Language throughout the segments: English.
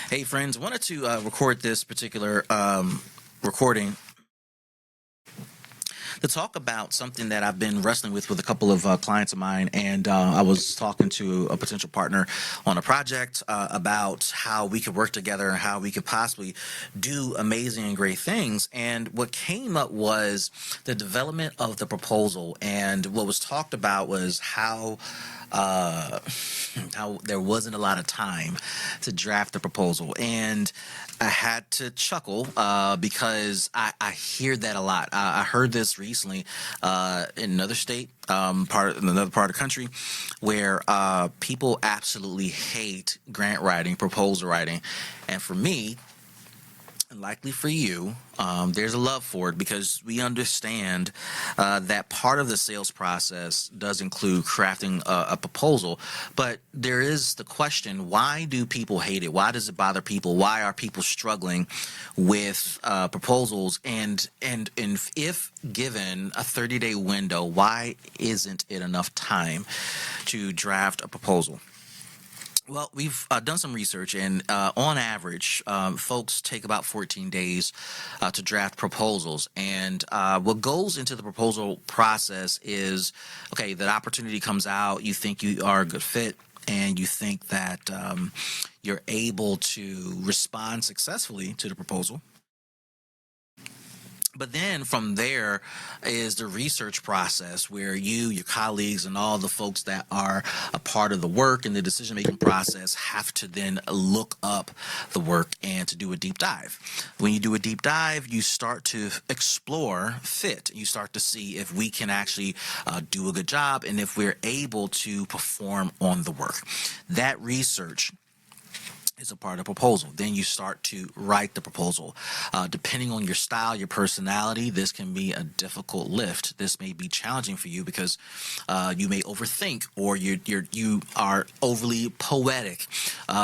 Hey friends, wanted to record this particular recording to talk about something that I've been wrestling with a couple of clients of mine, and I was talking to a potential partner on a project about how we could work together and how we could possibly do amazing and great things. And what came up was the development of the proposal, and what was talked about was uh, how there wasn't a lot of time to draft the proposal. And I had to chuckle because I hear that a lot. I heard this recently in another state, in another part of the country, where people absolutely hate grant writing, proposal writing. And for me, and likely for you, there's a love for it because we understand that part of the sales process does include crafting a proposal. But there is the question, why do people hate it? Why does it bother people? Why are people struggling with proposals? And if given a 30-day window, why isn't it enough time to draft a proposal? Well, we've done some research, and on average, folks take about 14 days to draft proposals. And what goes into the proposal process is, okay, that opportunity comes out, you think you are a good fit, and you think that you're able to respond successfully to the proposal. But then from there is the research process where you, your colleagues, and all the folks that are a part of the work and the decision making process have to then look up the work and to do a deep dive. When you do a deep dive, you start to explore fit. You start to see if we can actually do a good job and if we're able to perform on the work. That research is a part of the proposal. Then you start to write the proposal. Depending on your style, your personality, this can be a difficult lift. This may be challenging for you because you may overthink, or you are overly poetic.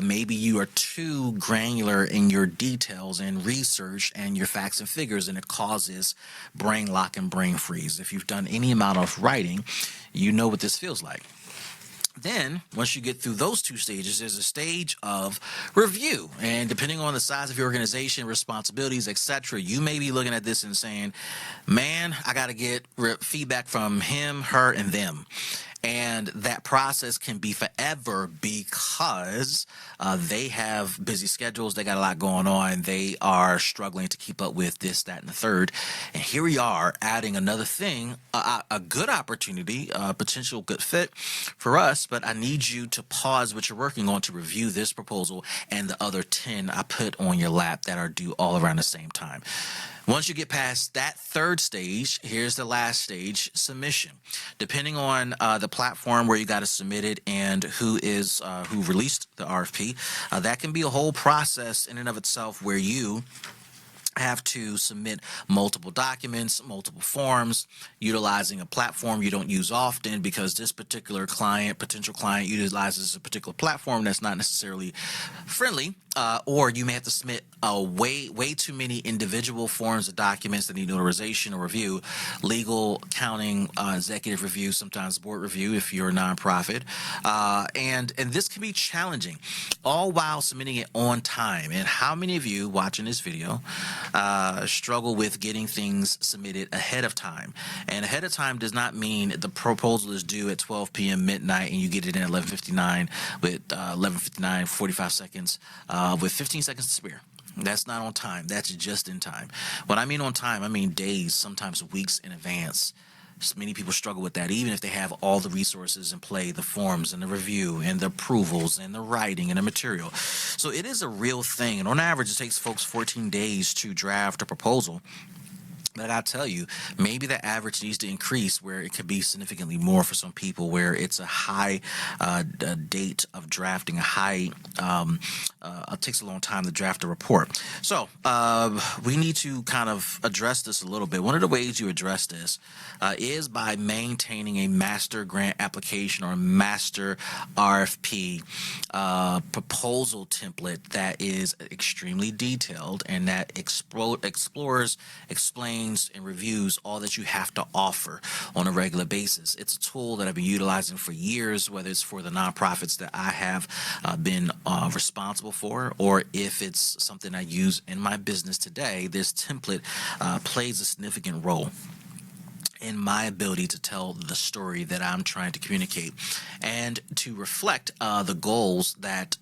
Maybe you are too granular in your details and research and your facts and figures, and it causes brain lock and brain freeze. If you've done any amount of writing, you know what this feels like. Then, once you get through those two stages, there's a stage of review. And depending on the size of your organization, responsibilities, etc., you may be looking at this and saying, man, I got to get feedback from him, her, and them. And that process can be forever because they have busy schedules. They got a lot going on. They are struggling to keep up with this, that, and the third. And here we are adding another thing, a good opportunity, a potential good fit for us. But I need you to pause what you're working on to review this proposal and the other 10 I put on your lap that are due all around the same time. Once you get past that third stage, here's the last stage, submission. Depending on the platform where you got to submit it and who released the RFP, that can be a whole process in and of itself where you have to submit multiple documents, multiple forms, utilizing a platform you don't use often because this particular potential client, utilizes a particular platform that's not necessarily friendly, or you may have to submit way too many individual forms of documents that need notarization or review, legal, accounting, executive review, sometimes board review if you're a nonprofit, and this can be challenging, all while submitting it on time. And how many of you watching this video struggle with getting things submitted ahead of time? And ahead of time does not mean the proposal is due at 12 p.m. midnight and you get it in at 11:59 with 11:59 45 seconds with 15 seconds to spare. That's not on time. That's just in time. When I mean on time, I mean days, sometimes weeks in advance. So many people struggle with that, even if they have all the resources in play, the forms and the review and the approvals and the writing and the material. So it is a real thing. And on average, it takes folks 14 days to draft a proposal. But I tell you, maybe the average needs to increase where it could be significantly more for some people, where it's a high date of drafting, it takes a long time to draft a report. So we need to kind of address this a little bit. One of the ways you address this is by maintaining a master grant application or master RFP proposal template that is extremely detailed and that explores, explains, explains and reviews all that you have to offer on a regular basis. It's a tool that I've been utilizing for years, whether it's for the nonprofits that I have been responsible for, or if it's something I use in my business today. This template plays a significant role in my ability to tell the story that I'm trying to communicate and to reflect the goals that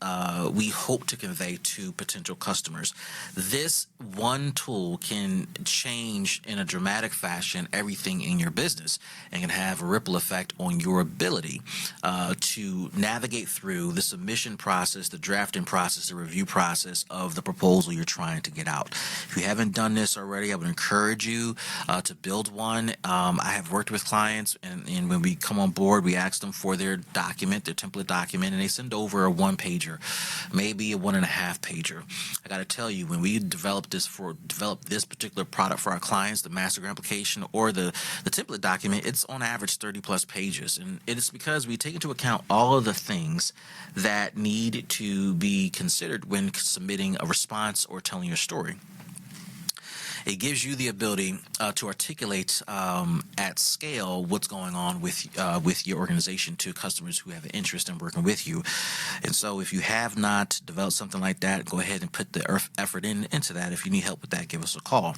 we hope to convey to potential customers. This one tool can change in a dramatic fashion everything in your business and can have a ripple effect on your ability to navigate through the submission process, the drafting process, the review process of the proposal you're trying to get out. If you haven't done this already, I would encourage you to build one. I have worked with clients, and when we come on board, we ask them for their document, their template document, and they send over a 1-pager, maybe a 1.5-pager. I got to tell you, when we develop this particular product for our clients, the master grant application or the template document, it's on average 30 plus pages, and it is because we take into account all of the things that need to be considered when submitting a response or telling your story. It gives you the ability to articulate at scale what's going on with your organization to customers who have an interest in working with you. And so if you have not developed something like that, go ahead and put the effort into that. If you need help with that, give us a call.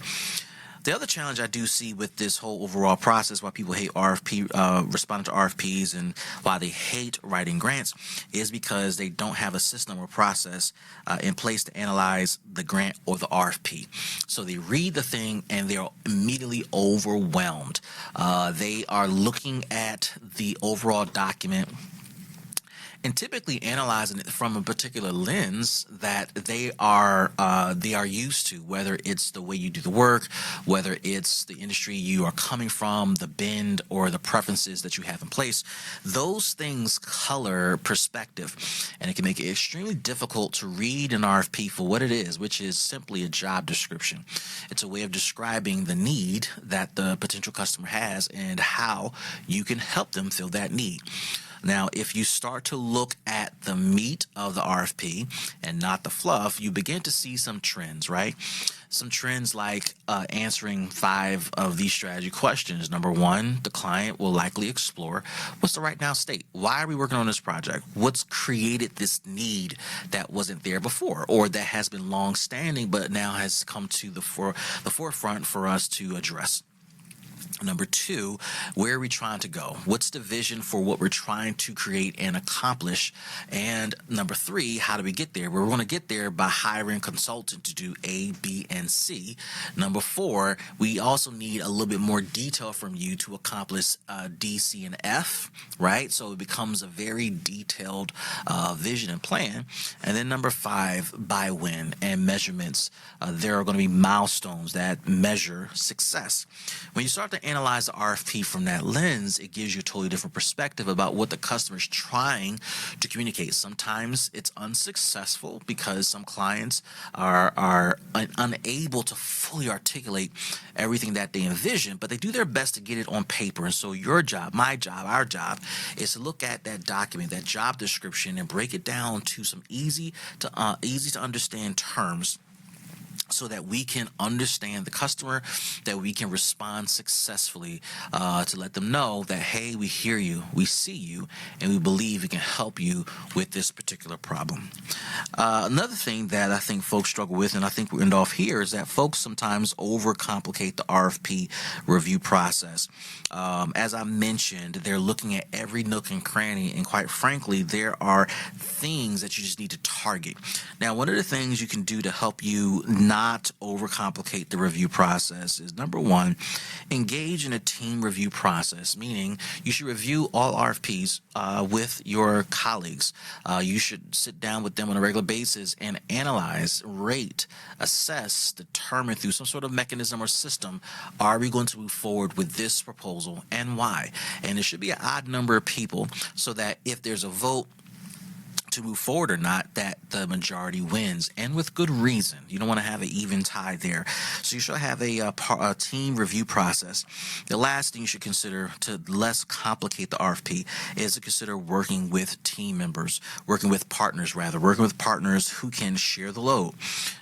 The other challenge I do see with this whole overall process, why people hate responding to RFPs and why they hate writing grants, is because they don't have a system or process in place to analyze the grant or the RFP. So they read the thing and they're immediately overwhelmed. They are looking at the overall document and typically analyzing it from a particular lens that they are used to, whether it's the way you do the work, whether it's the industry you are coming from, the bend, or the preferences that you have in place. Those things color perspective, and it can make it extremely difficult to read an RFP for what it is, which is simply a job description. It's a way of describing the need that the potential customer has and how you can help them fill that need. Now, if you start to look at the meat of the RFP and not the fluff, you begin to see some trends, right? Some trends like answering 5 of these strategy questions. Number 1, the client will likely explore what's the right now state. Why are we working on this project? What's created this need that wasn't there before, or that has been long standing but now has come to the forefront for us to address? Number 2, where are we trying to go? What's the vision for what we're trying to create and accomplish? And number 3, how do we get there? We're going to get there by hiring a consultant to do A, B, and C. Number 4, we also need a little bit more detail from you to accomplish D, C, and F, right? So it becomes a very detailed vision and plan. And then number 5, by when and measurements. There are going to be milestones that measure success. When you start to analyze the RFP from that lens, it gives you a totally different perspective about what the customer is trying to communicate. Sometimes it's unsuccessful because some clients are unable to fully articulate everything that they envision, but they do their best to get it on paper. And so your job, my job, our job is to look at that document, that job description, and break it down to some easy to understand terms, so that we can understand the customer, that we can respond successfully to let them know that, hey, we hear you, we see you, and we believe we can help you with this particular problem. Another thing that I think folks struggle with, and I think we'll end off here, is that folks sometimes overcomplicate the RFP review process. As I mentioned, they're looking at every nook and cranny, and quite frankly, there are things that you just need to target. Now, one of the things you can do to help you not overcomplicate the review process is, number 1, engage in a team review process, meaning you should review all RFPs with your colleagues. You should sit down with them on a regular basis and analyze, rate, assess, determine through some sort of mechanism or system, are we going to move forward with this proposal and why? And it should be an odd number of people so that if there's a vote to move forward or not, that the majority wins, and with good reason. You don't want to have an even tie there. So you should have a team review process. The last thing you should consider to less complicate the RFP is to consider working with team members, working with partners who can share the load.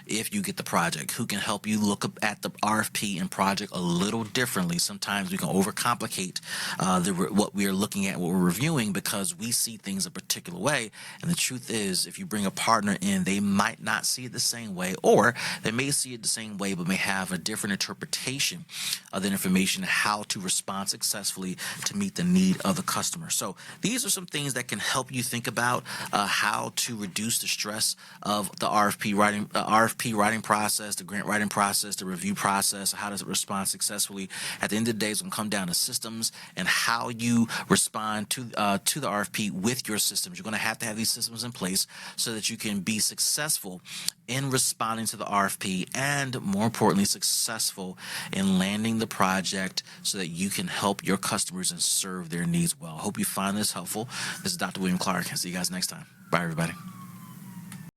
if you get the project, who can help you look up at the RFP and project a little differently. Sometimes we can overcomplicate what we are looking at, what we're reviewing, because we see things a particular way. And the truth is, if you bring a partner in, they might not see it the same way, or they may see it the same way, but may have a different interpretation of the information, how to respond successfully to meet the need of the customer. So these are some things that can help you think about how to reduce the stress of the RFP writing process, the grant writing process, the review process. How does it respond successfully? At the end of the day, it's going to come down to systems and how you respond to the RFP with your systems. You're going to have these systems in place so that you can be successful in responding to the RFP, and more importantly, successful in landing the project so that you can help your customers and serve their needs well. Hope you find this helpful. This is Dr. William Clark. I'll see you guys next time. Bye, everybody.